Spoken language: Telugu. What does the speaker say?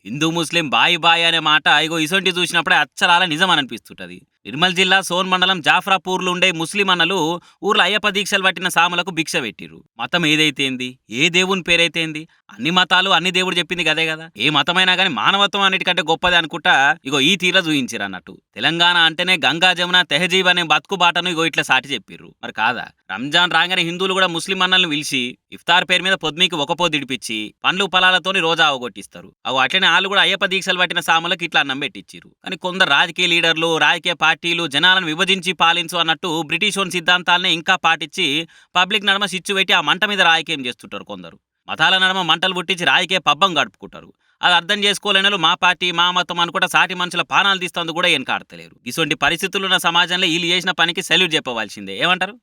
హిందూ ముస్లిం బాయి బాయి అనే మాట ఇగో ఇసొంటి చూసినప్పుడే అచ్చరాల నిజం అనిపిస్తుంటది. నిర్మల్ జిల్లా సోన్ మండలం జాఫ్రాపూర్లు ఉండే ముస్లిం అన్నలు ఊర్లో అయ్యప్ప దీక్షలు పట్టిన సాములకు భిక్ష పెట్టిర్రు. మతం ఏదైతేంది, ఏ దేవుని పేరైతేంది, అన్ని మతాలు అన్ని దేవుడు చెప్పింది గదే కదా. ఏ మతమైనా గానీ మానవత్వం అన్నిటికంటే గొప్పది అనుకుంటా ఇగో ఈ తీర చూయించిరు అన్నట్టు. తెలంగాణ అంటేనే గంగా జమున తెహజీబ్ అనే బతుకు బాటను ఇగో ఇట్లా సాటి చెప్పిర్రు. మరి కాదా? రంజాన్ రాగానే హిందువులు కూడా ముస్లిం అన్నలను పిలిచి ఇఫ్తార్ పేరు మీద పొద్దుమీకి ఒక పొద్దు ఇడిపించి పండ్లు పొలాలతోని రోజా అవగొట్టిస్తారు. అవు అట్లనే వాళ్ళు కూడా అయ్యప్ప దీక్షలు పట్టిన సాములకు ఇట్లా అన్నం పెట్టించిరు. కానీ కొందరు రాజకీయ లీడర్లు, రాజకీయ పార్టీలు జనాలను విభజించి పాలించు అన్నట్టు బ్రిటిషోన్ సిద్ధాంతాలనే ఇంకా పాటించి పబ్లిక్ నడమ సిచ్చు పెట్టి ఆ మంట మీద రాజకీయం చేస్తుంటారు కొందరు. మతాల నడమ మంటలు పుట్టించి రాజకీయ పబ్బం గడుపుకుంటారు. అది అర్థం చేసుకోలేనలు మా పార్టీ మా మతం అనుకుంటా సాటి మనుషుల పానాలు తీస్తుంది కూడా కాడతలేరు. ఇటువంటి పరిస్థితులున్న సమాజంలో వీళ్ళు చేసిన పనికి సెల్యూట్ చెప్పవలసిందే. ఏమంటారు?